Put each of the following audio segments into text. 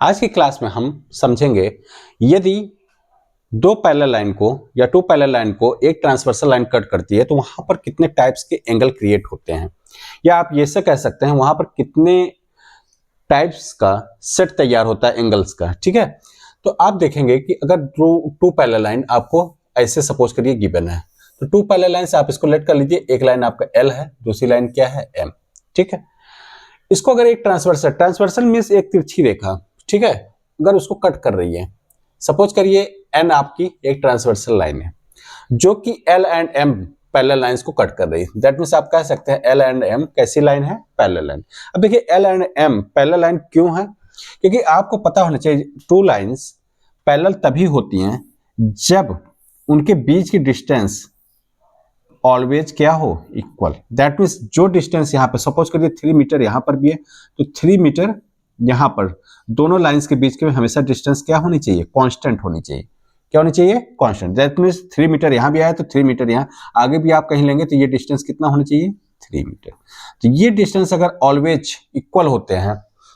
आज की क्लास में हम समझेंगे यदि दो पैरेलल लाइन को या टू पैरेलल लाइन को एक ट्रांसवर्सल लाइन कट करती है तो वहां पर कितने टाइप्स के एंगल क्रिएट होते हैं, या आप ये से कह सकते हैं वहां पर कितने टाइप्स का सेट तैयार होता है एंगल्स का। ठीक है, तो आप देखेंगे कि अगर टू पैरेलल लाइन आपको ऐसे सपोज करिए गिवन है, तो टू पैरेलल लाइन से आप इसको लेट कर लीजिए। एक लाइन आपका एल है, दूसरी लाइन क्या है एम। ठीक है, इसको अगर एक ट्रांसवर्सल मींस एक तिरछी रेखा, ठीक है, अगर उसको कट कर रही है, सपोज करिए एन आपकी एक ट्रांसवर्सल लाइन है जो कि L and M parallel lines को कट कर रही है। दैट मींस आप कह सकते हैं एल एंड एम कैसी लाइन है, पैरेलल लाइन। अब देखिए L and M parallel line क्यों है, क्योंकि आपको पता होना चाहिए टू लाइंस पैरेलल तभी होती हैं जब उनके बीच की डिस्टेंस ऑलवेज क्या हो, इक्वल। दैट मीन्स जो डिस्टेंस यहाँ पे सपोज करिए 3 मीटर यहाँ पर भी है तो 3 मीटर यहाँ पर, दोनों लाइंस के बीच के हमेशा डिस्टेंस क्या होनी चाहिए, कांस्टेंट होनी चाहिए। क्या होनी चाहिए, कांस्टेंट। दैट मीन्स 3 मीटर यहाँ भी आया तो 3 मीटर यहाँ आगे भी आप कहीं लेंगे तो ये डिस्टेंस कितना होना चाहिए, 3 मीटर। तो ये डिस्टेंस अगर ऑलवेज इक्वल होते हैं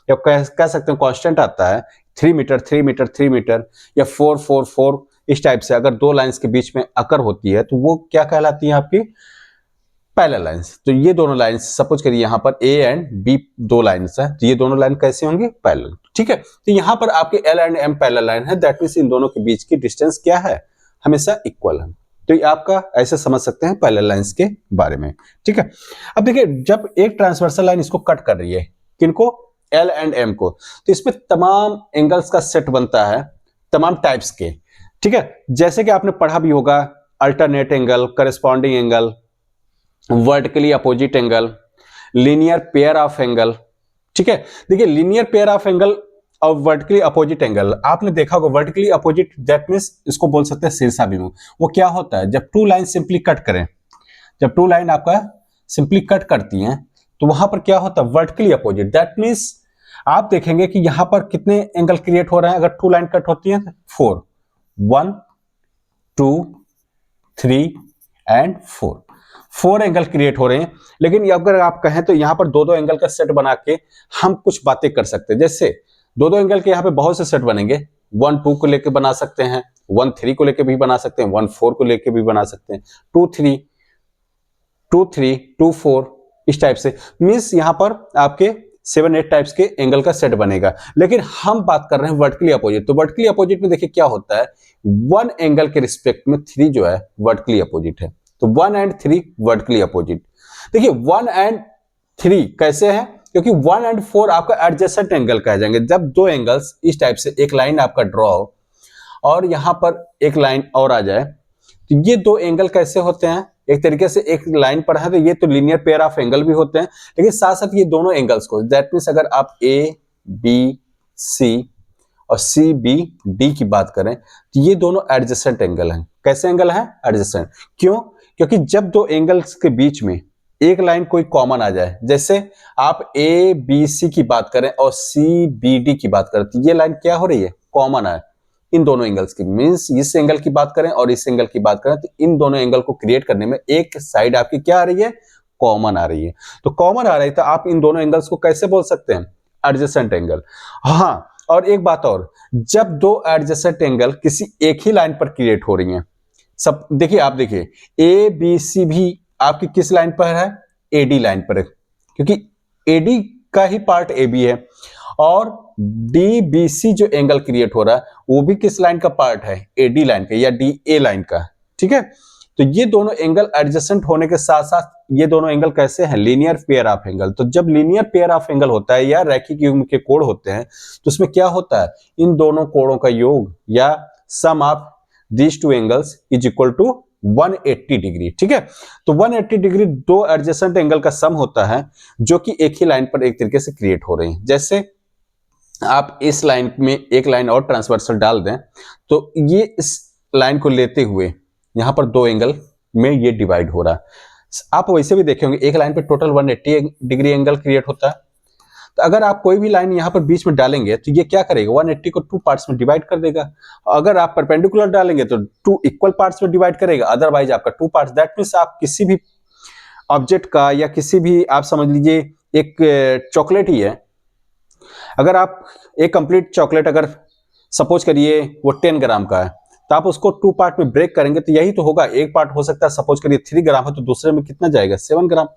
या कह सकते हैं कांस्टेंट आता है 3 मीटर 3 मीटर 3 मीटर या 4 4 4 इस टाइप से, अगर दो लाइंस के बीच में अकर होती है तो वो क्या कहलाती है आपकी पैरेलल लाइंस। तो ये दोनों लाइंस सपोज करिए यहाँ पर ए एंड बी दो लाइंस है तो ये दोनों लाइन कैसे होंगी, पैरेलल। ठीक है, तो यहाँ पर आपके L and M parallel line है, दैट मींस इन दोनों के बीच की डिस्टेंस क्या है, हमेशा इक्वल है। तो ये आपका ऐसे समझ सकते हैं पैरेलल लाइंस के बारे में। ठीक है, अब देखिए जब एक ट्रांसवर्सल लाइन इसको कट कर रही है, किनको, एल एंड एम को, तो इसमें तमाम एंगल्स का सेट बनता है, तमाम टाइप्स के। ठीक है, जैसे कि आपने पढ़ा भी होगा alternate angle, corresponding angle, vertically opposite angle, linear pair of angle. ठीक है, देखिए लीनियर पेयर ऑफ एंगल और वर्टिकली अपोजिट एंगल आपने देखा होगा। वर्टिकली अपोजिट दैट मींस इसको बोल सकते हैं शीर्षाभिमुख। वो क्या होता है, जब टू लाइन सिंपली कट करें, जब टू लाइन आपका सिंपली कट करती हैं तो वहां पर क्या होता है, वर्टिकली अपोजिट। दैट मींस आप देखेंगे कि यहां पर कितने एंगल क्रिएट हो रहे हैं अगर टू लाइन कट होती है, 4, 1 2 3 एंड 4 एंगल क्रिएट हो रहे हैं। लेकिन अगर आप कहें तो यहां पर दो दो एंगल का सेट बना के हम कुछ बातें कर सकते हैं। जैसे दो दो एंगल के यहाँ पे बहुत से सेट बनेंगे, 1 2 को लेके बना सकते हैं, 1 3 को लेके भी बना सकते हैं, 1 4 को लेके भी बना सकते हैं, 2 3 2 4 इस टाइप से। मींस यहां पर आपके 7 8 टाइप्स के एंगल का सेट बनेगा। लेकिन हम बात कर रहे हैं वर्टिकली अपोजिट। तो वर्टिकली अपोजिट में देखिए क्या होता है, 1 एंगल के रिस्पेक्ट में 3 जो है वर्टिकली अपोजिट है। तो 1 एंड 3 वर्टिकली अपोजिट। देखिए 1 एंड 3 कैसे है, क्योंकि 1 एंड 4 आपका एडजेसेंट एंगल कहे जाएंगे। जब दो एंगल्स इस टाइप से एक लाइन आपका ड्रॉ हो और यहां पर एक लाइन और आ जाए तो ये दो एंगल कैसे होते हैं, एक तरीके से एक लाइन पर है तो ये तो लीनियर पेयर ऑफ एंगल भी होते हैं। लेकिन साथ साथ ये दोनों एंगल्स को, दैट मींस अगर आप ए बी सी और सी बी डी की बात करें तो ये दोनों एडजेसेंट एंगल हैं। कैसे एंगल है, एडजेसेंट। क्यों, क्योंकि जब दो एंगल्स के बीच में एक लाइन कोई कॉमन आ जाए, जैसे आप ए बी सी की बात करें और सी बी डी की बात करें तो ये लाइन क्या हो रही है, कॉमन है इन दोनों एंगल्स की। मींस इस एंगल की बात करें और इस एंगल की बात करें तो इन दोनों एंगल को क्रिएट करने में एक साइड आपकी क्या आ रही है, कॉमन आ रही है। तो कॉमन आ रही है तो आप इन दोनों एंगल्स को कैसे बोल सकते हैं, एडजेसेंट एंगल। हाँ, और एक बात और, जब दो एडजेसेंट एंगल किसी एक ही लाइन पर क्रिएट हो रही हैं, सब देखिए आप देखिए ए बी सी भी आपकी किस लाइन पर है, एडी लाइन पर है, क्योंकि एडी का ही पार्ट ए बी है। और डी बी सी जो एंगल क्रिएट हो रहा है वो भी किस लाइन का पार्ट है, एडी लाइन का या डी ए लाइन का। ठीक है, तो ये दोनों एंगल एडजेसेंट होने के साथ साथ ये दोनों एंगल कैसे हैं, लीनियर पेयर ऑफ एंगल। तो जब लीनियर पेयर ऑफ एंगल होता है या रैखिक युग्म के कोण होते हैं तो उसमें क्या होता है, इन दोनों कोणों का योग या sum of these two angles is equal to 180 degree. ठीक है, तो 180 डिग्री दो एडजेसेंट एंगल का सम होता है जो कि एक ही लाइन पर एक तरीके से क्रिएट हो रहे हैं। जैसे आप इस लाइन में एक लाइन और ट्रांसवर्सल डाल दें तो ये इस लाइन को लेते हुए यहां पर दो एंगल में ये डिवाइड हो रहा है। आप वैसे भी देखे होंगे एक लाइन पे टोटल 180 डिग्री एंगल क्रिएट होता है। तो अगर आप कोई भी लाइन यहां पर बीच में डालेंगे तो ये क्या करेगा, 180 को 2 पार्ट्स में डिवाइड कर देगा। अगर आप परपेंडिकुलर डालेंगे तो 2 इक्वल पार्ट्स में डिवाइड करेगा, अदरवाइज आपका 2 पार्ट्स। दैट मींस आप किसी भी ऑब्जेक्ट का या किसी भी, आप समझ लीजिए एक चॉकलेट ही है, अगर आप एक कंप्लीट चॉकलेट अगर सपोज करिए वो 10 ग्राम का है, तो आप उसको 2 पार्ट में ब्रेक करेंगे तो यही तो होगा। एक पार्ट हो सकता है सपोज करिए 3 ग्राम है तो दूसरे में कितना जाएगा 7 ग्राम,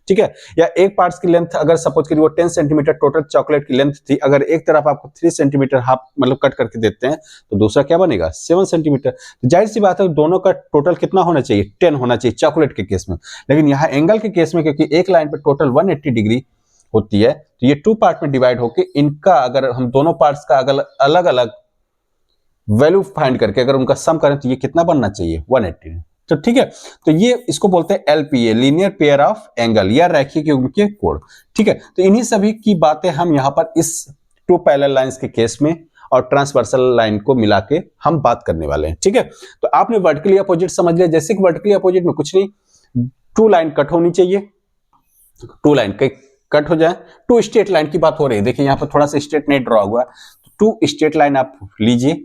ठीक है। या एक पार्ट्स की लेंथ अगर सपोज करिए वो 10 सेंटीमीटर टोटल चॉकलेट की लेंथ थी, अगर एक तरफ आपको 3 सेंटीमीटर हाफ मतलब कट करके देते हैं तो दूसरा क्या बनेगा 7 सेंटीमीटर। तो जाहिर सी बात है दोनों का टोटल कितना होना चाहिए 10 होना चाहिए चॉकलेट के केस में। लेकिन यहाँ एंगल के केस में क्योंकि एक लाइन पे टोटल 180 डिग्री होती है तो ये 2 पार्ट में डिवाइड होकर इनका अगर हम दोनों पार्ट्स का अगर अलग अलग वैल्यू फाइंड करके अगर उनका सम करें तो ये कितना बनना चाहिए 180। तो ठीक है, तो ये इसको बोलते हैं LPA, linear pair of angle या रैखिक युग्म के कोण, ठीक है। तो इन्हीं सभी की बातें हम यहाँ पर इस 2 पैरेलल लाइंस के केस में और ट्रांसवर्सल लाइन को मिला के हम बात करने वाले हैं, ठीक है। तो आपने वर्टिकली अपोजिट समझ लिया, जैसे कि वर्टिकली अपोजिट में कुछ नहीं, 2 लाइन कट होनी चाहिए, 2 लाइन कट हो जाए, 2 स्ट्रेट लाइन की बात हो रही है। देखिए यहाँ पर थोड़ा सा स्ट्रेट नहीं ड्रॉ हुआ, 2 स्ट्रेट लाइन आप लीजिए।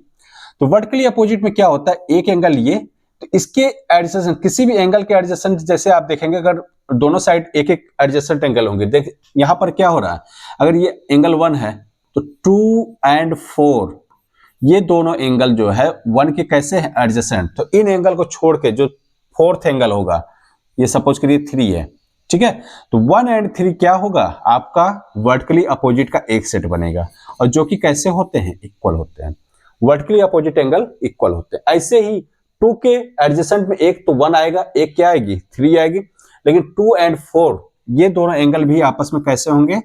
तो वर्टिकली अपोजिट में क्या होता है, एक एंगल ये, तो इसके एडजेसेंट किसी भी एंगल के एडजेसेंट जैसे आप देखेंगे अगर दोनों साइड एक एक एडजेसेंट एंगल होंगे, देख यहां पर क्या हो रहा है, अगर ये एंगल 1 है तो 2 and 4 ये दोनों एंगल जो है 1 के कैसे हैं एडजेसेंट। तो इन एंगल को छोड़ के जो 4th एंगल होगा, ये सपोज करिए 3 है, ठीक है। तो 1 and 3 क्या होगा आपका वर्टिकली अपोजिट का एक सेट बनेगा, और जो कि कैसे होते हैं इक्वल होते हैं, वर्टिकली अपोजिट एंगल इक्वल होते हैं। ऐसे ही 2 के एडजेसेंट में एक तो 1 आएगा, एक क्या आएगी 3 आएगी, लेकिन 2 and 4 ये दोनों एंगल भी आपस में कैसे होंगे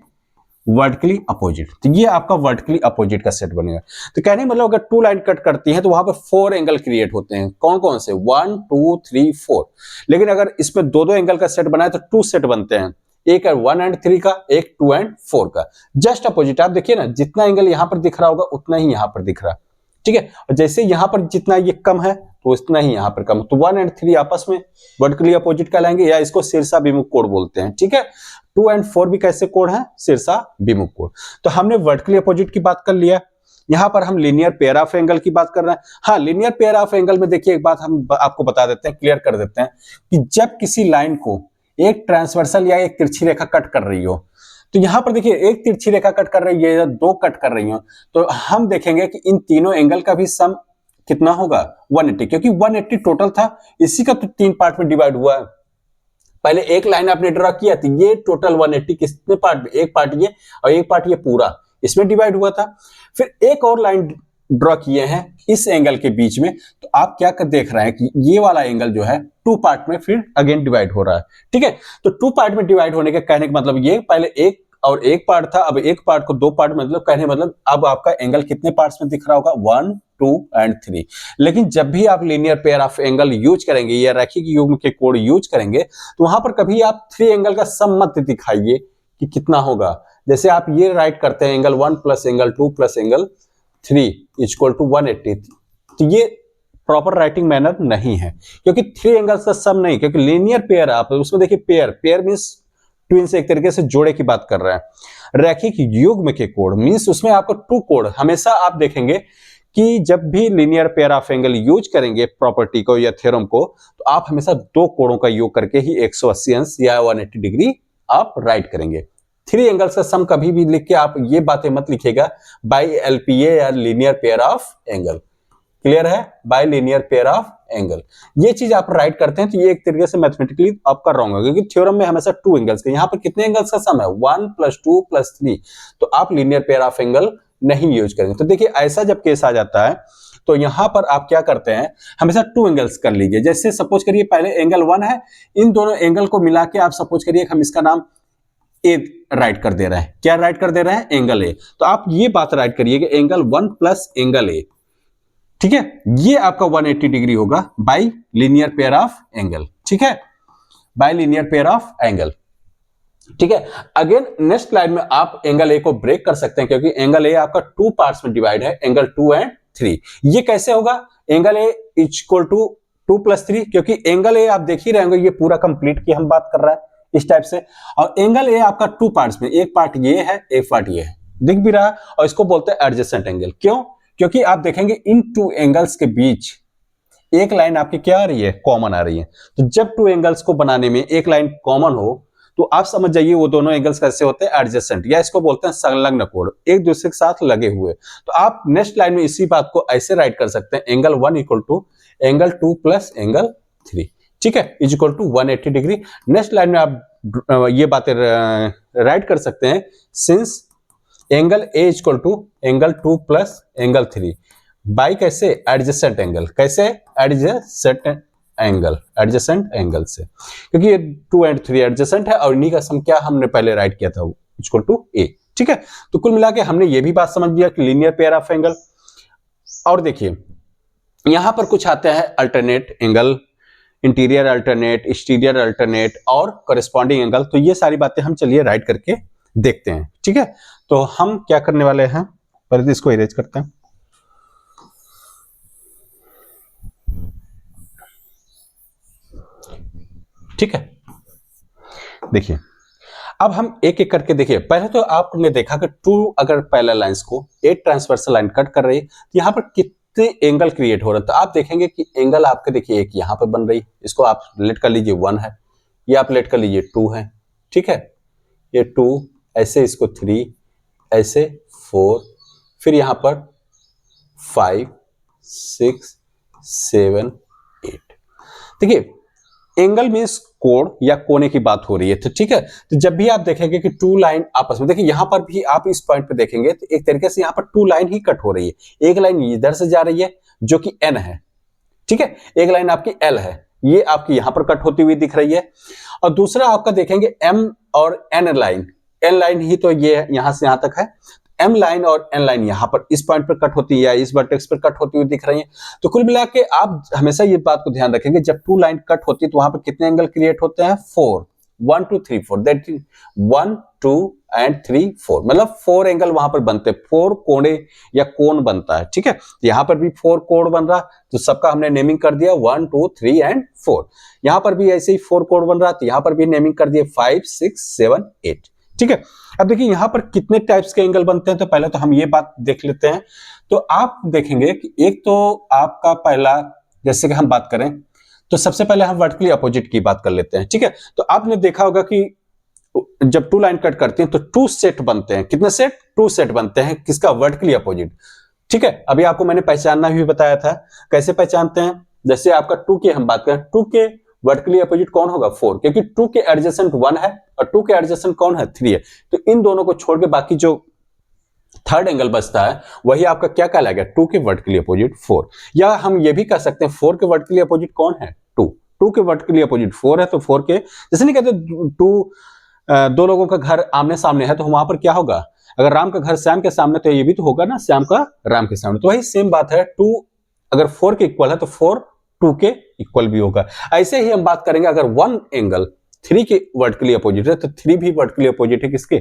वर्टिकली अपोजिट। तो ये आपका वर्टिकली अपोजिट का सेट बनेगा। तो कहने मतलब अगर 2 लाइन कट करती हैं तो वहां पर 4 एंगल क्रिएट होते हैं, कौन कौन से 1 2 3 4। लेकिन अगर इसमें दो एंगल का सेट बनाए तो 2 सेट बनते हैं, एक है 1 and 3 का, एक 2 and 4 का, जस्ट अपोजिट। आप देखिए ना जितना एंगल यहां पर दिख रहा होगा उतना ही यहां पर दिख रहा, ठीक है। और जैसे यहां पर जितना ये कम है तो उतना ही यहां पर कम, तो 1 and 3 आपस में वर्टिकली अपोजिट कहलाएंगे, या इसको शीर्षा विमुख कोण बोलते हैं, ठीक है। 2 and 4 भी कैसे कोण है शीर्षा विमुख कोण। तो हमने वर्टिकली अपोजिट की बात कर लिया, यहां पर हम लीनियर पेयर ऑफ एंगल की बात कर रहे हैं। हाँ, लीनियर पेयर ऑफ एंगल में देखिए एक बात हम आपको बता देते हैं, क्लियर कर देते हैं कि जब किसी लाइन को एक ट्रांसवर्सल या एक तिरछी रेखा कट कर रही हो, तो यहां पर देखिए एक तिरछी रेखा कट कर रही है या 2 कट कर रही हो, तो हम देखेंगे कि इन तीनों एंगल का भी सम कितना होगा 180, क्योंकि 180 टोटल था, इसी का तो 3 पार्ट में डिवाइड हुआ है। पहले एक लाइन आपने ड्रॉ किया तो ये टोटल 180 कितने पार्ट में, एक पार्ट ये और एक पार्ट ये पूरा इसमें डिवाइड हुआ था। फिर एक और लाइन ड्रॉ किए हैं इस एंगल के बीच में, तो आप क्या कर देख रहे हैं कि ये वाला एंगल जो है 2 पार्ट में फिर अगेन डिवाइड हो रहा है, ठीक है। तो 2 पार्ट में डिवाइड होने के कहने का मतलब ये पहले एक और एक पार्ट था, अब एक पार्ट को 2 पार्ट मतलब कहने मतलब अब आपका एंगल कितने पार्ट्स में दिख रहा होगा 1 2 and 3। लेकिन जब भी आप linear pair of angle use करेंगे या रैखिक युग्म के कोण यूज करेंगे तो वहां पर कभी आप 3 एंगल का सम मत दिखाइए कि कितना होगा। जैसे आप ये राइट करते हैं angle 1 plus angle 2 plus angle 3 equal to 180, तो ये प्रॉपर राइटिंग मैनर नहीं है, क्योंकि 3 एंगल्स का सम नहीं, क्योंकि लीनियर पेयर आप उसमें देखिए पेयर मींस ट्विंस एक तरीके से जोड़े की बात कर रहे हैं। रैखिक युग्म के कोण मींस उसमें आपको 2 कोण, हमेशा आप देखेंगे कि जब भी linear pair of angle use करेंगे प्रॉपर्टी को या थ्योरम को, तो आप हमेशा 2 कोणों का योग करके ही 180 अंश या 180 डिग्री आप राइट करेंगे। 3 एंगल्स का सम कभी भी लिख के आप ये बातें मत लिखिएगा बाय एलपीए या linear pair of angle, clear है, by linear pair of angle. ये चीज आप राइट करते हैं तो ये एक तरीके से मैथमेटिकली आपका रॉन्ग है, क्योंकि थ्योरम में हमेशा 2 एंगल्स का, यहाँ पर कितने एंगल्स का सम है 1 + 2 + 3, तो आप लीनियर पेयर ऑफ एंगल नहीं यूज करेंगे। तो देखिए ऐसा जब केस आ जाता है तो यहां पर आप क्या करते हैं हमेशा 2 एंगल्स कर लीजिए। जैसे सपोज करिए पहले एंगल 1 है, इन दोनों एंगल को मिला के आप सपोज करिए हम इसका नाम ए राइट कर दे रहे हैं। क्या राइट कर दे रहे हैं एंगल ए, तो आप ये बात राइट करिए कि एंगल 1 प्लस एंगल ए, ठीक है, ये आपका 180 डिग्री होगा bye linear pair of angle, ठीक है, by linear pair of angle, ठीक है। अगेन नेक्स्ट लाइन में आप एंगल ए को ब्रेक कर सकते हैं, क्योंकि एंगल ए आपका 2 पार्ट्स में डिवाइड है, एंगल 2 and 3। ये कैसे होगा एंगल ए इक्वल टू 2 + 3, क्योंकि एंगल ए आप देख ही रहे होंगे ये पूरा कंप्लीट की हम बात कर रहे हैं इस टाइप से, और एंगल ए आपका 2 पार्ट्स में, एक पार्ट ये है एक पार्ट ये है, दिख भी रहा है, और इसको बोलते हैं एडजेसेंट एंगल। क्यों? क्योंकि आप देखेंगे इन 2 एंगल्स के बीच एक लाइन आपकी क्या आ रही है कॉमन आ रही है। तो जब 2 एंगल्स को बनाने में एक लाइन कॉमन हो तो आप समझ जाइए वो दोनों एंगल्स कैसे होते हैं, एडजेसेंट, या इसको बोलते हैं संलग्न कोण, एक दूसरे के साथ लगे हुए। तो आप नेक्स्ट लाइन में इसी बात को ऐसे राइट कर सकते हैं, angle 1 equal to angle 2 plus angle 3, ठीक है, is equal to 180 degree. Next line में आप ये बातें राइट कर सकते हैं, since angle A equal to angle 2 plus angle 3 by कैसे, एडजेसेंट एंगल, कैसे, एडजेसेंट एंगल से, क्योंकि ये 2 और 3 एडजेसेंट है और इन्हीं का सम क्या हमने पहले राइट किया था, इक्वल टू ए, ठीक है। तो कुल मिला के हमने ये भी बात समझ लिया कि लीनियर पेयर ऑफ एंगल। और देखिए यहां पर कुछ आते हैं alternate angle, interior alternate, exterior alternate और कॉरेस्पॉन्डिंग एंगल। तो ये सारी बातें हम चलिए राइट करके देखते हैं, ठीक है। तो हम क्या करने वाले हैं, पहले तो इसको इरेज करते हैं। ठीक है, देखिए अब हम एक एक करके देखिए। पहले तो आपने देखा कि टू अगर पैरेलल लाइंस को एक ट्रांसवर्सल लाइन कट कर रही है तो यहां पर कितने एंगल क्रिएट हो रहे हैं। तो आप देखेंगे कि एंगल आपके देखिए एक यहां पर बन रही, इसको आप लेट कर लीजिए 1 है, ये आप लेट कर लीजिए 2 है, ठीक है, ये 2, ऐसे इसको 3, ऐसे 4, फिर यहां पर 5 6 7 8। देखिए एंगल मींस कोण या कोने की बात हो रही है, तो ठीक है। तो जब भी आप देखेंगे कि टू लाइन आपस में, देखिए यहां पर भी आप इस पॉइंट पे देखेंगे तो एक तरीके से यहां पर टू लाइन ही कट हो रही है। एक लाइन इधर से जा रही है जो कि एन है, ठीक है, एक लाइन आपकी एल है, ये आपकी यहां पर कट होती हुई दिख रही है। और दूसरा आपका देखेंगे एम और एन लाइन, एन लाइन ही तो ये यहां से यहां तक है, एम लाइन और एन लाइन यहां पर इस पॉइंट पर कट होती है या इस वर्टेक्स पर कट होती हुई दिख रही है। तो कुल मिला के आप हमेशा ये बात को ध्यान रखेंगे, जब टू लाइन कट होती है तो वहां पर कितने एंगल क्रिएट होते हैं, 4, 1 2 3 4, दैट 1 2 एंड 3 4, मतलब 4 एंगल वहां पर बनते हैं, 4 कोणे या कोण बनता है, ठीक है। यहां पर भी 4 कोण बन रहा, तो सबका हमने नेमिंग कर दिया 1 2 3 एंड 4। यहां पर भी ऐसे ही 4 कोण बन रहा, तो यहां पर भी नेमिंग कर दिए 5 6 7 8, ठीक है। अब देखिए यहां पर कितने टाइप्स के एंगल बनते हैं, तो पहले तो हम ये बात देख लेते हैं। तो आप देखेंगे कि एक तो आपका पहला, जैसे कि हम बात करें तो सबसे पहले हम वर्टिकली अपोजिट की बात कर लेते हैं, ठीक है। तो आपने देखा होगा कि जब टू लाइन कट करती हैं तो 2 सेट बनते हैं, कितने सेट, 2 सेट बनते हैं, किसका, वर्टिकली अपोजिट, ठीक है। अभी आपको मैंने पहचानना भी बताया था, कैसे पहचानते हैं, जैसे आपका 2 के हम बात करें, 2 के वर्टिकली अपोजिट कौन होगा, 4, क्योंकि 2 के एडजेसेंट 1 है और 2 के एडजेसेंट कौन है, 3 है। तो इन दोनों को छोड़ के बाकी जो थर्ड एंगल बचता है वही आपका क्या कहलाएगा, 2 के वर्टिकली अपोजिट 4। या हम ये भी कह सकते हैं 4 के वर्टिकली अपोजिट कौन है, 2 के वर्टिकली अपोजिट 4 है, तो 4 के, जैसे नहीं कहते 2 लोगों का घर आमने सामने है तो वहां पर क्या होगा, अगर राम का घर श्याम के सामने तो ये भी तो होगा ना श्याम का राम के सामने। तो वही सेम बात है, 2 अगर 4 के इक्वल है तो 4 2 के इक्वल भी होगा। ऐसे ही हम बात करेंगे अगर 1 एंगल 3 के वर्टिकली अपोजिट है तो 3 भी वर्टिकली अपोजिट है किसके,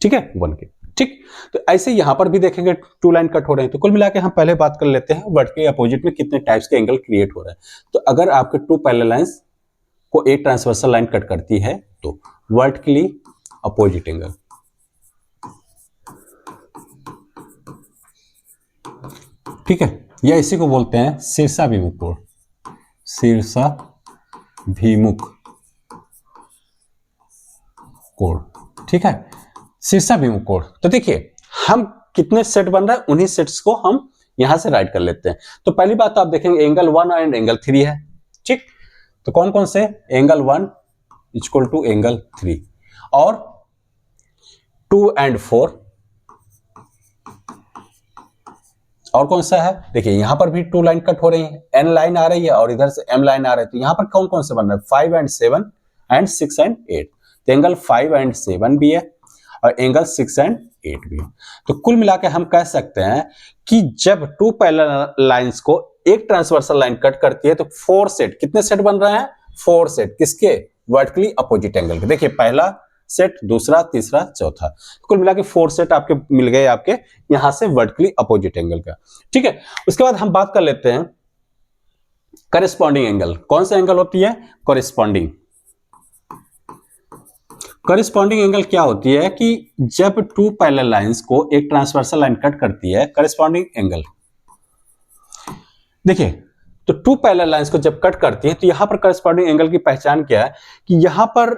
ठीक है, 1 के, ठीक। तो ऐसे यहां पर भी देखेंगे 2 लाइन कट हो रहे हैं। तो कुल मिला के हम पहले बात कर लेते हैं वर्टिकली अपोजिट में कितने टाइप्स के एंगल क्रिएट हो रहे हैं। तो अगर आपके 2 पैरेलल लाइंस को एक ट्रांसवर्सल लाइन कट करती है तो वर्टिकली अपोजिट एंगल, ठीक है, या इसी को बोलते हैं शीर्षाभिमुख कोण, शीर्षाभिमुख कोण, ठीक है, शीर्षाभिमुख कोण। तो देखिए हम कितने सेट बन रहा है, उन्हीं सेट्स को हम यहां से राइट कर लेते हैं। तो पहली बात तो आप देखेंगे एंगल 1 एंड एंगल 3 है, ठीक। तो कौन कौन से, एंगल 1 इक्वल टू एंगल 3 और 2 एंड 4, और कौन सा है, देखिए यहां पर भी 2 लाइन कट हो रही है, एन लाइन आ रही है और इधर से एम लाइन आ रही है। तो यहां पर कौन कौन से बन रहे हैं, 5 एंड 7 एंड 6 एंड 8। तो एंगल 5 एंड 7 भी है और एंगल 6 एंड 8 भी है। तो कुल मिला के हम कह सकते हैं कि जब 2 पैरेलल लाइंस को एक ट्रांसवर्सल लाइन कट करती है तो 4 सेट, कितने सेट बन रहे हैं, 4 सेट, किसके, वर्टिकली अपोजिट एंगल के। देखिए पहला सेट, दूसरा, तीसरा, चौथा, कुल मिला के 4 सेट आपके मिल गए आपके यहां से वर्टिकली अपोजिट एंगल का, ठीक है। उसके बाद हम बात कर लेते हैं करेस्पॉन्डिंग एंगल। कौन सा एंगल होती है, करेस्पॉन्डिंग। करेस्पॉन्डिंग एंगल क्या होती है कि जब 2 पैरेलल लाइंस को एक ट्रांसवर्सल लाइन कट करती है, करेस्पॉन्डिंग एंगल, देखिए तो 2 पैरेलल लाइंस को जब कट करती है तो यहां पर करेस्पॉन्डिंग एंगल की पहचान क्या है कि यहां पर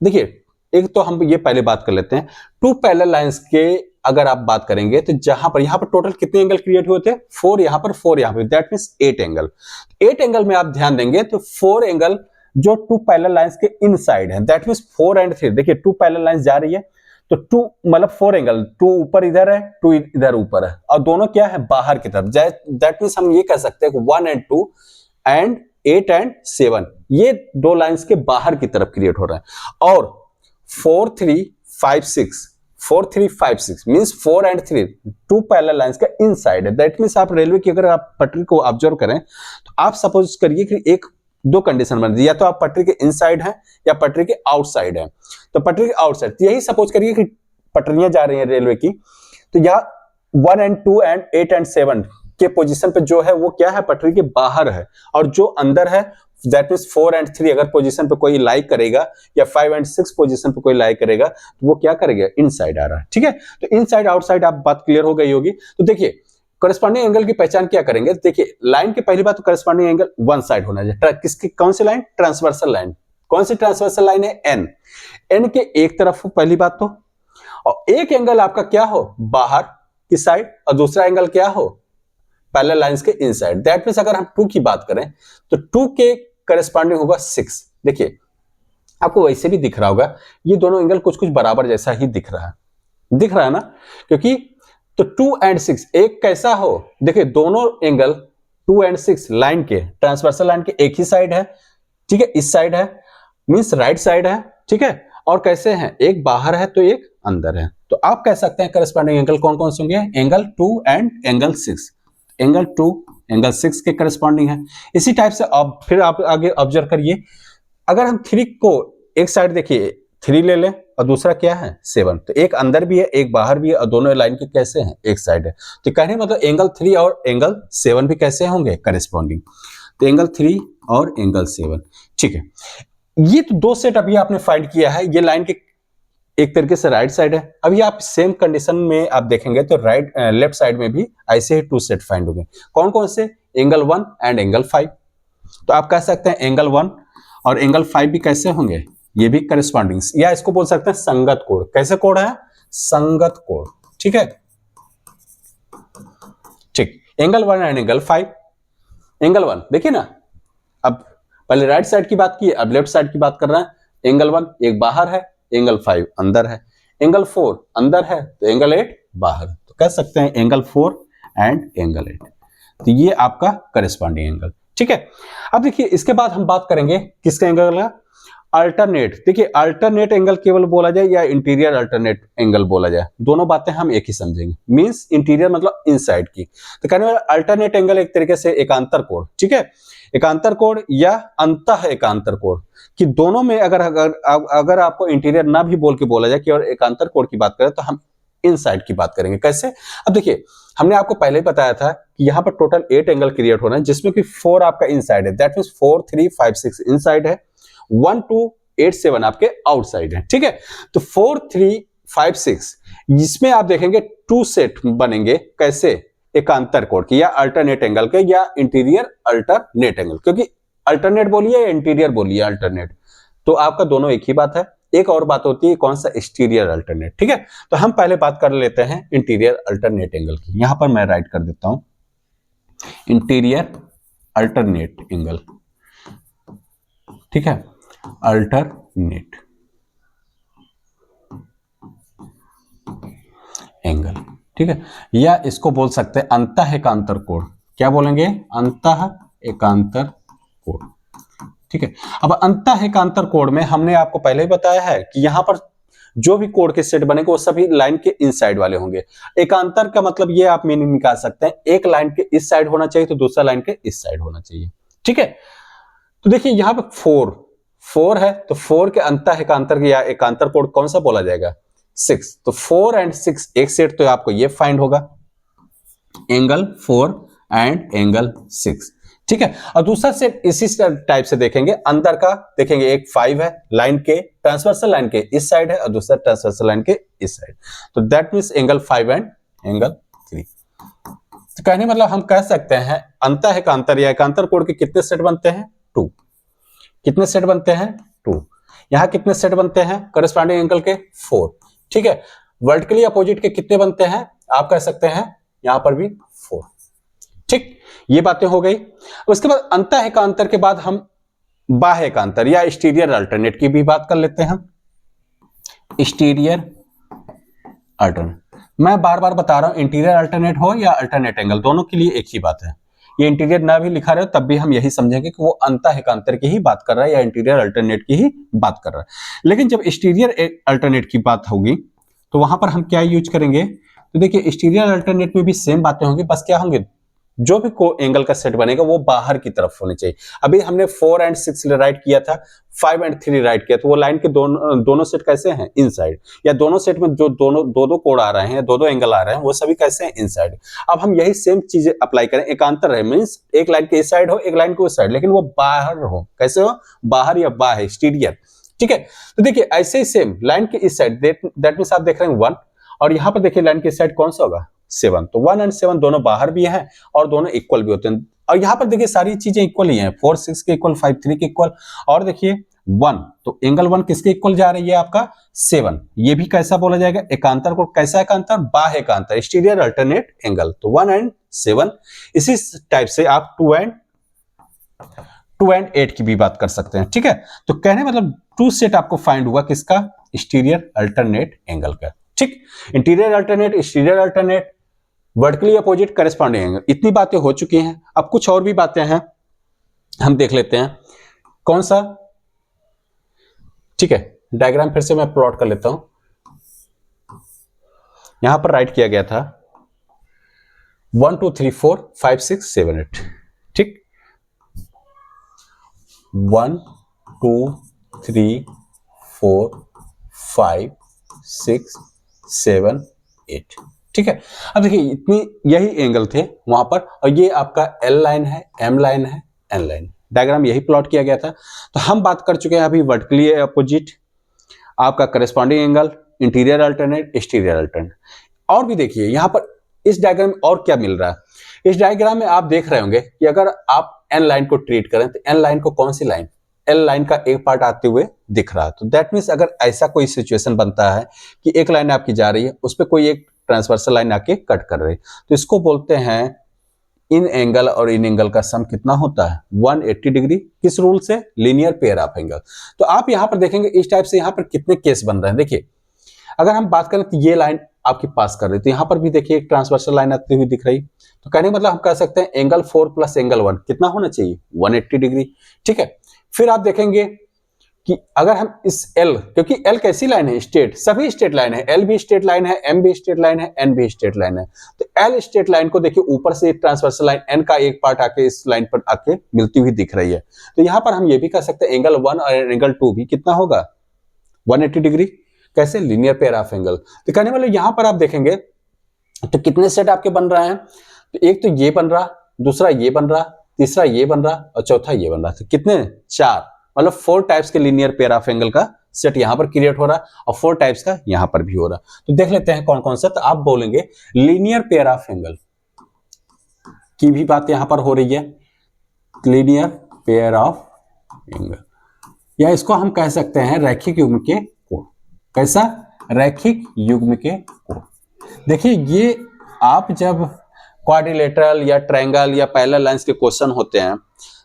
देखिए एक तो हम ये पहले बात कर लेते हैं, टू पैरेलल लाइंस के अगर आप बात करेंगे तो जहां पर यहां पर टोटल कितने एंगल क्रिएट हुए थे, 4 यहां पर 4 यहां पर, दैट मींस 8 एंगल। 8 एंगल में आप ध्यान देंगे तो 4 एंगल जो टू पैरेलल लाइंस के इनसाइड है, दैट मींस 4 एंड 3। देखिए टू पैरेलल लाइंस जा रही है तो 2 मतलब 4 एंगल, 2 ऊपर इधर है, 2 इधर ऊपर है, और दोनों क्या है, बाहर की तरफ। दैट मींस हम ये कह सकते हैं कि 1 एंड 2 एंड 8 एंड 7 ये दो लाइंस के बाहर की तरफ क्रिएट हो रहा है। और 4 3 5 6 4 3 5 6 means 4 and 3 two parallel lines का इनसाइड है। दैट मींस आप रेलवे की अगर आप पटरी को ऑब्जर्व करें तो आप सपोज करिए कि एक दो कंडीशन बन रही है, या तो आप पटरी के इनसाइड हैं या पटरी के आउटसाइड हैं। तो पटरी के आउटसाइड, तो यही सपोज करिए कि पटरियां जा रही हैं रेलवे की, तो यहाँ 1 एंड 2 एंड 8 एंड 7 के पोजीशन पे जो है वो क्या है, पटरी के बाहर है, और जो अंदर है दैट मींस 4 एंड 3 अगर पोजीशन पे कोई लाई करेगा या 5 एंड 6 पोजीशन पे कोई लाई करेगा तो वो क्या करेगा, इनसाइड आ रहा है। ठीक है, तो इनसाइड आउटसाइड आप बात क्लियर हो गई होगी। तो देखिए करस्पॉन्डिंग एंगल की पहचान क्या करेंगे, देखिए लाइन की पहली बात तो करस्पॉन्डिंग एंगल वन साइड होना चाहिए। किसकी, कौन सी लाइन, ट्रांसवर्सल लाइन। कौन सी ट्रांसवर्सल लाइन है, एन। एन के एक तरफ हो पहली बात तो, और एक एंगल आपका क्या हो, बाहर की साइड, और दूसरा एंगल क्या हो, पैरेलल लाइंस के इनसाइड। दैट मींस अगर हम 2 की बात करें तो 2 के करस्पॉन्डिंग होगा 6। देखिए आपको वैसे भी दिख रहा होगा ये दोनों एंगल कुछ कुछ बराबर जैसा ही दिख रहा है ना, क्योंकि तो 2 एंड 6 एक कैसा हो, देखिए दोनों एंगल 2 एंड 6 लाइन के, ट्रांसवर्सल लाइन के एक ही साइड है। ठीक है, इस साइड है मींस राइट साइड है। ठीक है, और कैसे हैं, एक बाहर है तो एक अंदर है। तो आप कह सकते हैं करस्पॉन्डिंग एंगल कौन कौन से होंगे, angle 2 and angle 6। Angle 2 angle 6 के करस्पॉन्डिंग है। इसी टाइप से अब फिर आप आगे ऑब्जर्व करिए, अगर हम 3 को एक साइड देखिए 3 ले लें और दूसरा क्या है 7, तो एक अंदर भी है एक बाहर भी है, और दोनों लाइन के कैसे हैं, एक साइड है। तो कहने मतलब एंगल 3 और एंगल 7 भी कैसे होंगे, करस्पॉन्डिंग। तो एंगल 3 और एंगल 7। ठीक है, ये तो दो सेट अभी आपने फाइंड किया है, ये लाइन के एक तरीके से राइट साइड है। अभी आप सेम कंडीशन में आप देखेंगे तो राइट लेफ्ट साइड में भी ऐसे ही 2 सेट फाइंड होंगे। कौन कौन से, एंगल 1 एंड एंगल 5। तो आप कह सकते हैं एंगल 1 और एंगल 5 भी कैसे होंगे, ये भी करस्पॉन्डिंग, या इसको बोल सकते हैं संगत कोण। कैसे कोण है, संगत कोण। ठीक है, ठीक, एंगल 1 एंड एंगल 5। एंगल 1 देखिए ना, अब पहले राइट साइड की बात की, अब लेफ्ट साइड की बात कर रहे हैं। एंगल 1 एक बाहर है, एंगल 5 अंदर है, एंगल 4 अंदर है, तो एंगल 8 बाहर। तो कह सकते हैं एंगल 4 एंड एंगल 8। तो ये आपका करस्पॉन्डिंग एंगल। ठीक है, अब देखिए इसके बाद हम बात करेंगे किसका एंगल का, अल्टरनेट। देखिए अल्टरनेट एंगल केवल बोला जाए या इंटीरियर अल्टरनेट एंगल बोला जाए, दोनों बातें हम एक ही समझेंगे। मींस इंटीरियर मतलब इनसाइड की, तो कहने वाला अल्टरनेट एंगल एक तरीके से एकांतर कोण। ठीक है, एकांतर कोण या अंतः एकांतर कोण, कि दोनों में अगर आपको इंटीरियर ना भी बोल के बोला जाए कि और एकांतर कोण की बात करें तो हम इनसाइड की बात करेंगे। कैसे, अब देखिए हमने आपको पहले ही बताया था कि यहां पर टोटल 8 एंगल क्रिएट होना है, जिसमें कि 4 आपका इनसाइड है, दैट मींस 4 3 5 6 इनसाइड है, 1 2 8 7 आपके आउटसाइड है। ठीक है, तो 4 3 5 6 इसमें आप देखेंगे 2 सेट बनेंगे, कैसे, एकांतर कोण की या अल्टरनेट एंगल के या इंटीरियर अल्टरनेट एंगल। क्योंकि अल्टरनेट बोलिए या इंटीरियर बोलिए अल्टरनेट, तो आपका दोनों एक ही बात है। एक और बात होती है कौन सा, एक्सटीरियर अल्टरनेट। ठीक है, तो हम पहले बात कर लेते हैं इंटीरियर अल्टरनेट एंगल की। यहां पर मैं राइट कर देता हूं इंटीरियर अल्टरनेट एंगल। ठीक है, अल्टरनेट एंगल। ठीक है, या इसको बोल सकते हैं अंतः एकांतर कोण। क्या बोलेंगे, अंतः एकांतर कोण। ठीक है, अब अंतः एकांतर कोण में हमने आपको पहले ही बताया है कि यहां पर जो भी कोण के सेट बनेंगे वो सभी लाइन के इनसाइड वाले होंगे। एकांतर का मतलब ये आप मीनिंग निकाल सकते हैं, एक लाइन के इस साइड होना चाहिए तो दूसरा लाइन के इस साइड होना चाहिए। ठीक है, तो देखिए यहां पर 4 है, तो 4 के अंतः एकांतर या एकांतर कोण कौन सा बोला जाएगा, 6। तो 4 एंड 6 एक सेट, तो आपको ये फाइंड होगा एंगल 4 एंड एंगल 6। ठीक है, और दूसरा सेट इसी टाइप से देखेंगे, अंदर का देखेंगे एक 5 है, लाइन के ट्रांसवर्सल लाइन के इस साइड है और दूसरा ट्रांसवर्सल लाइन के इस साइड, तो that means angle 5 and angle 3। तो कहने मतलब हम कह सकते हैं अंतः एकांतर या एकांतर कोण के कितने सेट बनते हैं, 2। कितने सेट बनते हैं, 2। यहाँ कितने सेट बनते हैं करस्पॉन्डिंग एंगल के 4, ठीक है। वर्टिकली अपोजिट के कितने बनते हैं आप कह सकते हैं यहां पर भी 4, ठीक। ये बातें हो गई। उसके बाद अंतः एकांतर के बाद हम बाह्य एकांतर या एक्सटीरियर अल्टरनेट की भी बात कर लेते हैं। एक्सटीरियर अल्टरनेट, मैं बार बार बता रहा हूं इंटीरियर अल्टरनेट हो या अल्टरनेट एंगल, दोनों के लिए एक ही बात है। ये इंटीरियर ना भी लिखा रहे हो तब भी हम यही समझेंगे कि वो अंतः एकांतर की ही बात कर रहा है या इंटीरियर अल्टरनेट की ही बात कर रहा है। लेकिन जब एक्सटीरियर अल्टरनेट की बात होगी तो वहां पर हम क्या यूज करेंगे, तो देखिए एक्सटीरियर अल्टरनेट में भी सेम बातें होंगी, बस क्या होंगे, जो भी एंगल का सेट बनेगा वो बाहर की तरफ होने चाहिए। अभी हमने 4 और 6 राइट किया था, 5 और 3 राइट किया, तो वो लाइन के दोनों सेट कैसे हैं इनसाइड, या दोनों सेट में जो दो कोण आ रहे हैं, दो एंगल आ रहे हैं, वो सभी कैसे हैं इनसाइड। अब हम यही सेम चीजें अप्लाई करें, एकांतर है मींस एक लाइन के इस साइड हो, एक लाइन के उस साइड, लेकिन वो बाहर हो, कैसे हो, बाहर या बाहर, एक्सटीरियर, ठीक है। तो देखिए ऐसे ही सेम लाइन के इस साइड, दैट मींस आप देख रहे हैं 1, और यहां पर देखिए लाइन के इस साइड कौन सा होगा 7, तो 1 और 7 दोनों बाहर भी हैं और दोनों इक्वल भी होते हैं। और यहां पर देखिए सारी चीजें इक्वल ही हैं, 4 6 के इक्वल, 5 3 के इक्वल, और देखिए 1, तो एंगल 1 किसके इक्वल जा रही है आपका 7, ये भी कैसा बोला जाएगा एकांतर को, कैसा एकांतर, बाह्य एकांतर, एक्सटीरियर अल्टरनेट एंगल, तो 1 और 7। इसी टाइप से आप 2 और 8 की भी बात कर सकते हैं, ठीक है। तो कहने मतलब 2 सेट आपको फाइंड हुआ किसका, एक्सटीरियर अल्टरनेट एंगल का, ठीक। Interior alternate, exterior alternate, vertically opposite, corresponding angle, इतनी बातें हो चुकी हैं। अब कुछ और भी बातें हैं हम देख लेते हैं, कौन सा, ठीक है। डायग्राम फिर से मैं प्लॉट कर लेता हूं। यहां पर राइट किया गया था 1 2 3 4 5 6 7 8, ठीक। 1 2 3 4 5 6 7 8, ठीक है। अब देखिए इतनी यही एंगल थे वहां पर, और ये आपका एल लाइन है, एम लाइन है, एन लाइन, डायग्राम यही प्लॉट किया गया था। तो हम बात कर चुके हैं अभी वर्टिकली अपोजिट, आपका corresponding angle, interior alternate, exterior alternate. और भी देखिए यहां पर इस डायग्राम में और क्या मिल रहा है। इस डायग्राम में आप देख रहे होंगे कि अगर आप एन लाइन को ट्रीट करें तो एन लाइन को कौन सी लाइन, एल लाइन का एक पार्ट आते हुए दिख रहा है। तो दैट मीन्स अगर ऐसा कोई सिचुएशन बनता है कि एक लाइन आपकी जा रही है, उस पर कोई एक ट्रांसवर्सल लाइन आके कट कर रही है, तो इसको बोलते हैं इन एंगल और इन एंगल का सम कितना होता है 180 डिग्री। किस रूल से, लीनियर पेयर ऑफ एंगल। तो आप यहां पर देखेंगे इस टाइप से यहां पर कितने केस बन रहे हैं। देखिए अगर हम बात करें तो ये लाइन आपकी पास कर रही है, तो यहां पर भी देखिए एक ट्रांसवर्सल लाइन आती हुई दिख रही, तो कहने मतलब हम कह सकते हैं एंगल 4 प्लस एंगल 1 कितना होना चाहिए 180 डिग्री, ठीक है। फिर आप देखेंगे कि अगर हम इस L, क्योंकि L कैसी लाइन है, स्ट्रेट, सभी स्ट्रेट लाइन है, L भी स्ट्रेट लाइन है, M भी स्ट्रेट लाइन है, N भी स्ट्रेट लाइन है, तो L स्ट्रेट लाइन को देखिए ऊपर से ट्रांसवर्सल लाइन N का एक पार्ट आके इस लाइन पर आके मिलती हुई दिख रही है, तो यहां पर हम ये भी कह सकते हैं एंगल 1 और एंगल 2 भी कितना होगा 180 डिग्री, कैसे, लीनियर पेयर ऑफ एंगल। तो कहने वाले यहां पर आप देखेंगे तो कितने सेट आपके बन रहे हैं, तो एक तो ये बन रहा, दूसरा ये बन रहा, तीसरा ये बन रहा और चौथा ये बन रहा, तो कितने 4, मतलब 4 टाइप्स के लीनियर पेयर ऑफ एंगल का सेट यहां पर क्रिएट हो रहा और 4 टाइप्स का यहां पर भी हो रहा। तो देख लेते हैं कौन कौन सा। तो आप बोलेंगे लीनियर पेयर ऑफ एंगल की भी बात यहां पर हो रही है, लीनियर पेयर ऑफ एंगल, या इसको हम कह सकते हैं रैखिक युग्म के कोण। कैसा, रैखिक युग्म के कोण। देखिए ये आप जब क्वाड्रिलेटरल या ट्रायंगल या पैरेलल लाइंस के क्वेश्चन होते हैं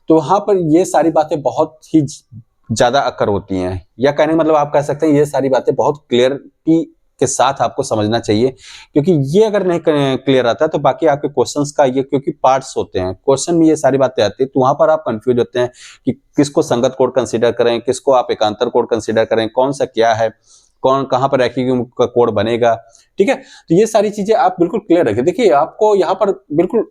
तो वहां पर ये सारी बातें बहुत ही ज्यादा अकर होती हैं, या कहने मतलब आप कह सकते हैं ये सारी बातें बहुत क्लियरिटी के साथ आपको समझना चाहिए, क्योंकि ये अगर नहीं क्लियर आता तो बाकी आपके क्वेश्चंस का ये, क्योंकि पार्ट्स होते हैं क्वेश्चन में ये सारी बातें आती है, तो वहां पर आप कंफ्यूज होते हैं कि किसको संगत कोण कंसीडर करें, किसको आप एकांतर कोण कंसीडर करें, कौन सा क्या है, कौन कहां पर रैखिक युग्म का कोण बनेगा, ठीक है। तो ये सारी चीजें आप बिल्कुल क्लियर रखें। देखिए आपको यहाँ पर बिल्कुल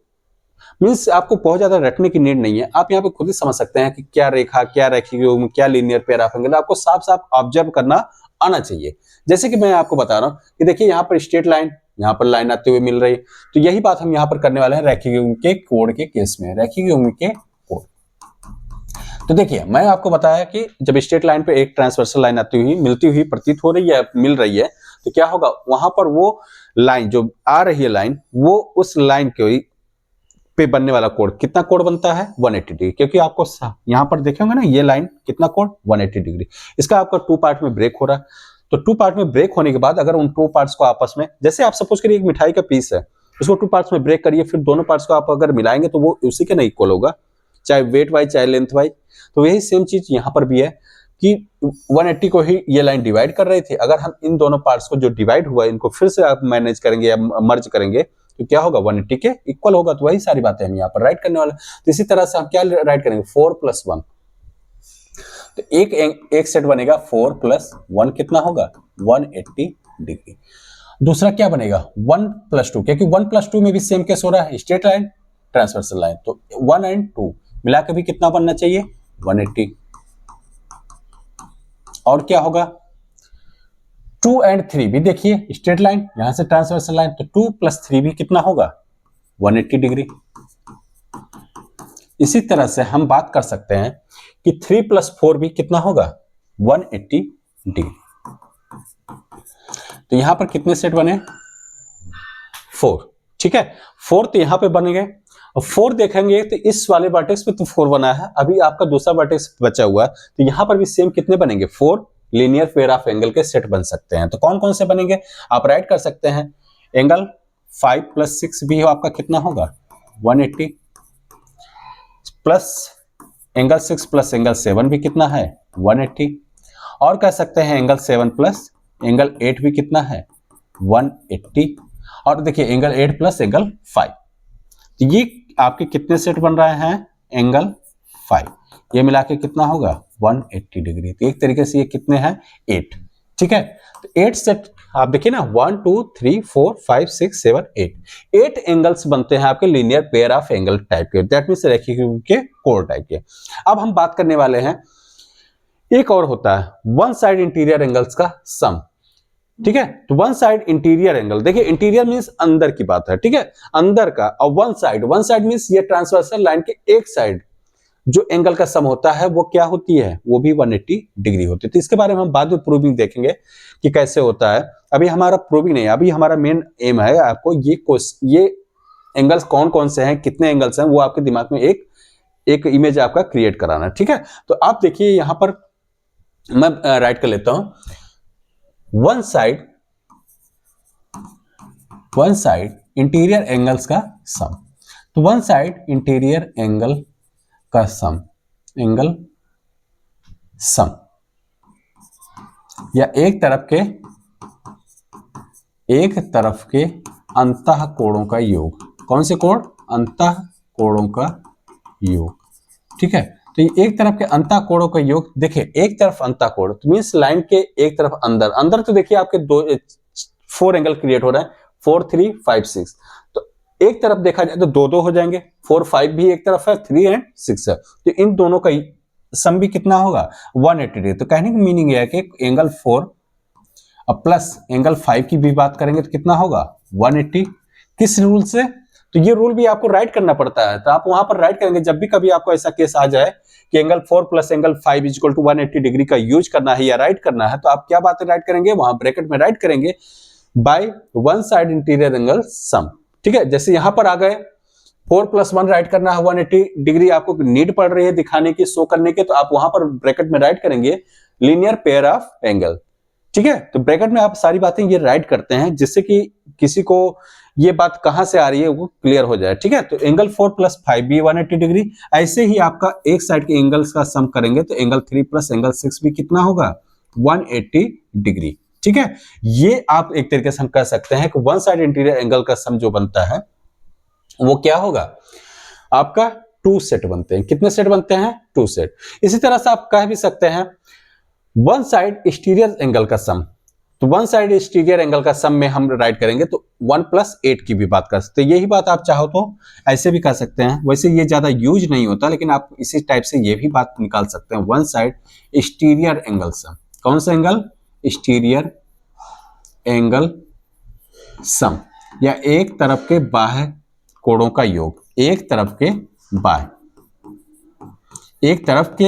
मीन्स आपको बहुत ज्यादा रटने की नीड नहीं है, आप यहाँ पे खुद ही समझ सकते हैं कि क्या रेखा, क्या रैखिक युग्म, क्या लीनियर पेयर ऑफ एंगल, आपको साफ साफ ऑब्जर्व करना आना चाहिए। जैसे कि मैं आपको बता रहा हूँ कि देखिए यहाँ पर स्ट्रेट लाइन, यहाँ पर लाइन आते हुए मिल रही, तो यही बात हम यहाँ पर करने वाले हैं रैखिक युग्म के कोण के केस में, रैखिक युग्म के कोण। तो देखिए मैं आपको बताया कि जब स्ट्रेट लाइन पे एक ट्रांसवर्सल लाइन आती हुई मिलती हुई प्रतीत हो रही है, मिल रही है, तो क्या होगा वहां पर वो लाइन जो आ रही है लाइन, वो उस लाइन के पे बनने वाला कोण कितना कोण बनता है 180 डिग्री, क्योंकि आपको यहां पर देखेंगे ना ये लाइन कितना कोण 180 डिग्री। इसका आपका 2 पार्ट में ब्रेक हो रहा है, तो 2 पार्ट में ब्रेक होने के बाद अगर उन 2 पार्ट्स को आपस में, जैसे आप सपोज करिए एक मिठाई का पीस है, उसको 2 पार्ट्स में ब्रेक करिए, फिर दोनों पार्ट्स को आप अगर मिलाएंगे तो वो उसी के नहीं इक्वल होगा, चाहे वेट वाइज चाहे लेंथ वाइज। तो यही सेम चीज यहाँ पर भी है कि 180 को ही ये लाइन डिवाइड कर रही थी, अगर हम इन दोनों पार्ट्स को जो डिवाइड हुआ इनको फिर से आप मैनेज करेंगे या मर्ज करेंगे तो क्या होगा 180 के इक्वल होगा। तो वही सारी बातें हम यहाँ पर राइट करने वाले। तो इसी तरह से हम क्या राइट करेंगे 4 + 1, तो एक सेट बनेगा 4 + 1 कितना होगा 180 डिग्री। दूसरा क्या बनेगा 1 + 2, क्योंकि 1 + 2 में भी सेम केस हो रहा है, स्ट्रेट लाइन ट्रांसवर्सल लाइन, तो 1 और 2 मिला के भी कितना बनना चाहिए 180। और क्या होगा 2 और 3 भी देखिए स्ट्रेट लाइन, यहां से ट्रांसवर्सल लाइन, तो 2 + 3 भी कितना होगा 180 डिग्री। इसी तरह से हम बात कर सकते हैं कि 3 + 4 भी कितना होगा 180 डिग्री। तो यहां पर कितने सेट बने 4, ठीक है 4 तो यहां पे बनेंगे। और 4 देखेंगे तो इस वाले वर्टेक्स पे तो 4 बना है, अभी आपका दूसरा वर्टेक्स बचा हुआ है, तो यहां पर भी सेम कितने बनेंगे 4 लीनियर पेयर ऑफ एंगल के सेट बन सकते हैं। तो कौन कौन से बनेंगे आप राइट कर सकते हैं, एंगल 5 + 6 भी आपका कितना होगा 180, प्लस एंगल 6 + एंगल 7 भी कितना है 180, और कह सकते हैं एंगल 7 + एंगल 8 भी कितना है 180, और देखिए एंगल 8 + एंगल 5, तो ये आपके कितने सेट बन रहे हैं एंगल 5, ये मिला के कितना होगा 180 डिग्री। तो एक तरीके से ये कितने हैं 8, ठीक है। तो 8 सेट आप देखिए ना 1 2 3 4 5 6 7 8 एंगल्स बनते हैं आपके linear pair of angle type के, दैट मींस रेखीय के कोण टाइप के। अब हम बात करने वाले हैं एक और होता है वन साइड इंटीरियर एंगल्स का सम, ठीक है। तो वन साइड इंटीरियर एंगल, देखिए इंटीरियर मींस अंदर की बात है, ठीक है अंदर का, और वन साइड मींस ये ट्रांसवर्सल लाइन के एक साइड जो एंगल का सम होता है वो क्या होती है वो भी 180 डिग्री होती है। तो इसके बारे में हम बाद में प्रूविंग देखेंगे कि कैसे होता है, अभी हमारा प्रूविंग नहीं है, अभी हमारा मेन एम है आपको ये एंगल्स कौन कौन से हैं कितने एंगल्स हैं वो आपके दिमाग में एक इमेज आपका क्रिएट कराना है, ठीक है। तो आप देखिए यहां पर मैं राइट कर लेता हूं वन साइड इंटीरियर एंगल्स का सम, तो वन साइड इंटीरियर एंगल का एंगल सम या एक तरफ के अंतः कोणों का योग, कौन से कोण अंतः कोणों का योग, ठीक है। तो ये एक तरफ के अंतः कोणों का योग, देखिए एक तरफ अंतः कोण तो मींस लाइन के एक तरफ अंदर तो देखिए आपके 4 एंगल क्रिएट हो रहा है 4 3 5 6, तो एक तरफ देखा जाए तो 2 हो जाएंगे, 4 5 भी एक तरफ है 3 और 6 है, तो इन दोनों का सम भी कितना होगा 180 डिग्री। तो कहने की मीनिंग है कि एंगल 4 और प्लस एंगल 5 की भी बात करेंगे तो कितना होगा 180, किस रूल से, तो ये रूल भी आपको राइट करना पड़ता है, तो आप वहां पर राइट करेंगे जब भी कभी आपको ऐसा केस आ जाए कि एंगल 4 + एंगल 5 = 180 डिग्री का यूज करना है या राइट करना है, तो आप क्या बातें राइट करेंगे वहां ब्रैकेट में राइट करेंगे by one side interior angle sum, ठीक है। जैसे यहां पर आ गए 4 + 1 राइट करना है 180 डिग्री आपको नीड पड़ रही है दिखाने की शो करने के, तो आप वहां पर ब्रैकेट में राइट करेंगे लीनियर पेयर ऑफ एंगल, ठीक है। तो ब्रैकेट में आप सारी बातें ये राइट करते हैं जिससे कि किसी को ये बात कहां से आ रही है वो क्लियर हो जाए, ठीक है। तो एंगल 4 + 5 भी 180 डिग्री, ऐसे ही आपका एक साइड के एंगल्स का सम करेंगे तो एंगल 3 + एंगल 6 भी कितना होगा 180 डिग्री, ठीक है। ये आप एक तरीके से हम कह सकते हैं कि वन साइड इंटीरियर एंगल का सम जो बनता है वो क्या होगा आपका 2 सेट बनते हैं, कितने सेट बनते हैं 2 सेट। इसी तरह से आप कह भी सकते हैं वन साइड एक्सटीरियर एंगल का सम, तो वन साइड एक्सटीरियर एंगल का सम में हम राइट करेंगे तो 1 + 8 की भी बात कर सकते हैं, यही बात आप चाहो तो ऐसे भी कह सकते हैं, वैसे ये ज्यादा यूज नहीं होता लेकिन आप इसी टाइप से ये भी बात निकाल सकते हैं one side exterior angle sum, कौन सा एंगल एक्सटीरियर एंगल सम या एक तरफ के बाह्य कोणों का योग, एक तरफ के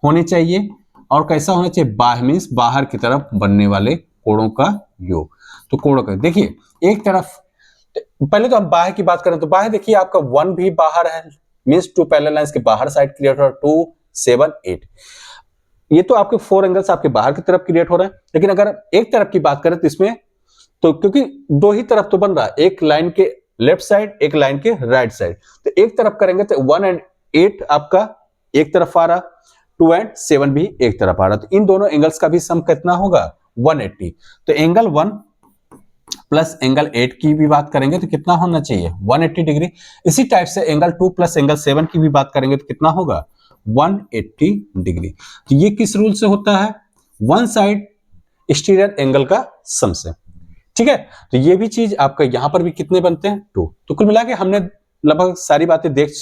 होने चाहिए और कैसा होना चाहिए बाह्य मींस बाहर की तरफ बनने वाले कोणों का योग। तो कोणों का देखिए एक तरफ तो पहले तो हम बाह्य की बात करें तो बाह्य देखिए आपका 1 भी बाहर है, मींस 2 पैरेलल लाइंस के बाहर साइड क्रिएट हो रहा है, 2 7 8। ये तो आपके 4 एंगल्स आपके बाहर की तरफ क्रिएट हो रहे हैं। लेकिन अगर एक तरफ की बात करें तो इसमें तो क्योंकि दो ही तरफ तो बन रहा है, एक लाइन के लेफ्ट साइड एक लाइन के राइट साइड, तो एक तरफ करेंगे तो 1 एंड 8 आपका एक तरफ आ रहा, 2 एंड 7 भी एक तरफ आ रहा, तो इन दोनों एंगल्स का भी सम कितना होगा 180। तो एंगल 1 प्लस एंगल 8 की भी बात करेंगे तो कितना होना चाहिए 180 डिग्री। इसी टाइप से एंगल 2 प्लस एंगल 7 की भी बात करेंगे तो कितना होगा 180 डिग्री। तो ये किस रूल से होता है, वन साइड एक्सटीरियर एंगल का सम से, ठीक है। तो ये भी चीज आपका यहां पर भी कितने बनते हैं 2। तो कुल मिला के हमने लगभग सारी बातें देख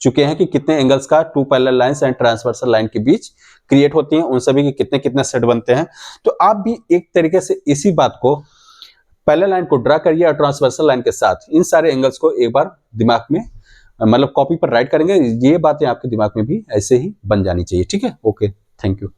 चुके हैं कि कितने एंगल्स का 2 parallel lines and transversal line के बीच क्रिएट होती हैं, उन सभी के कितने कितने सेट बनते हैं। तो आप भी एक तरीके से इसी बात को पैरेलल लाइन को ड्रा करिए और ट्रांसवर्सल लाइन के साथ इन सारे एंगल्स को एक बार दिमाग में मतलब कॉपी पर राइट करेंगे, ये बातें आपके दिमाग में भी ऐसे ही बन जानी चाहिए, ठीक है। Okay, thank you.